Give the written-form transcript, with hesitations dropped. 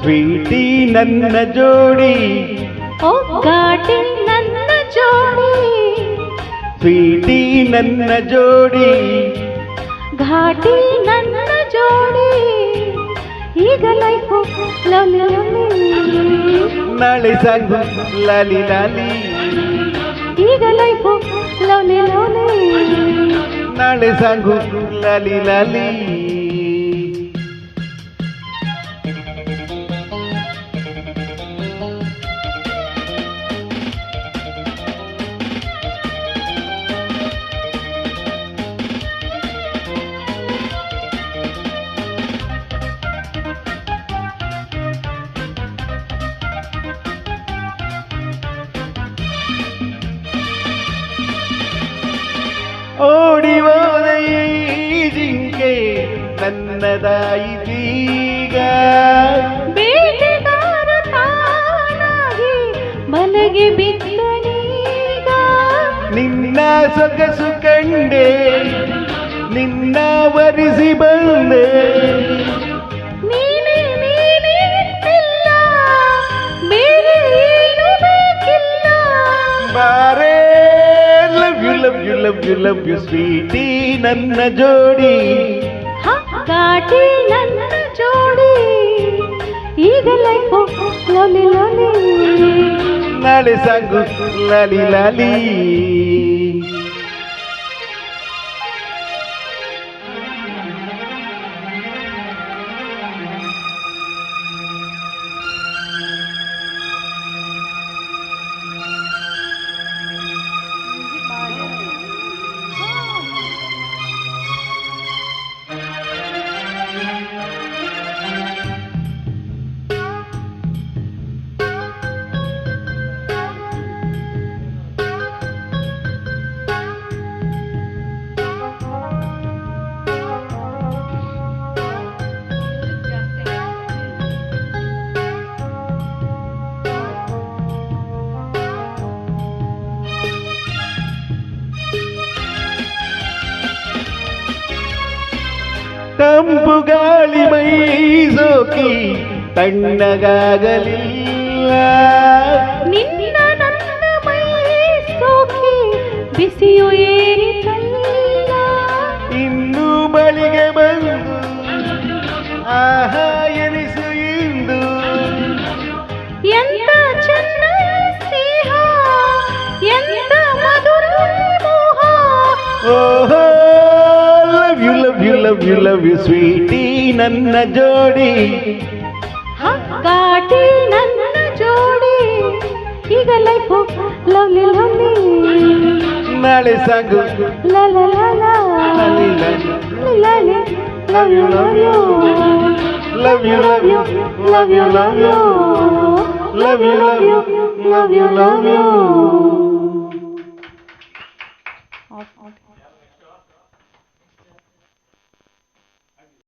Sweety ನನ್ನ ಜೋಡಿ, ಓ ಘಾಟಿ ನನ್ನ ಜೋಡಿ, ಸ್ವೀಟಿ ನನ್ನ ಜೋಡಿ, ಘಾಟಿ ನನ್ನ ಜೋಡಿ. ಈಗ ಲೈಫು ಲವ್ಲಿ ಲವ್ಲಿ, ನಾಳೆ ಸಾಗು ಲಾಲಿ ಲಾಲಿ, ಈಗ ಲೈಫು ಲವ್ಲಿ ಲವ್ಲಿ, ನಾಳೆ ಸಾಗು ಲಾಲಿ ಲಾಲಿ. ಓಡಿ ಹೋದ ಈ ಜಿಂಕೆ ನನ್ನದಾಯಿತೀಗ, ಬೇಟೆಗಾರ ತಾನಾಗಿ ಮನೆಗೆ ಬಿದ್ದನೀಗ. ನಿನ್ನ ಸೊಗಸು ಕಂಡೆ, ನಿನ್ನ ವರಿಸಿ ಬಂದೆ, ನೀನೇ ನೀನೇ ಇಲ್ಲ, ಬೇರೆ ಏನು ಬೇಕಿಲ್ಲ. ಬಾರೇ love you love you love you love you sweetie ನನ್ನ ಜೋಡಿ, ಘಾಟಿ ನನ್ನ ಜೋಡಿ. ಈಗ ಲೈಫು ಲವ್ಲಿ ಲವ್ಲಿ, ನಾಳೆ ಸಾಗು ಲಾಲಿ ಲಾಲಿ. ತಂಪು ಗಾಳಿ ಮೈ ಸೋಕಿ ತಣ್ಣಗಾಗಲಿಲ್ಲ, ನಿನ್ನ ನನ್ನ ಮೈ ಸೋಕಿ ಬಿಸಿಯು ಏರಿತಲ್ಲ. ಇನ್ನು ಬಳಿಗೆ ಬಂದು ಆಹಾ ಎನಿಸು ಇಂದು, ಎಂತ ಚೆನ್ನ ಸ್ನೇಹ, ಎಂತ ಮಧುರ ಮೋಹ. ಓಹೋ love you love you love you love you sweetie ನನ್ನ ಜೋಡಿ, ಘಾಟಿ ನನ್ನ ಜೋಡಿ. ಈಗ ಲೈಫು ಲವ್ಲಿ ಲವ್ಲಿ, ನಾಳೆ ಸಾಗು ಲಾಲ ಲಾಲ, ಲಾಲಿ ಲಾಲಿ. ಲಾಲಿ love you love you, love you love you love you love you, love you love you love you love you.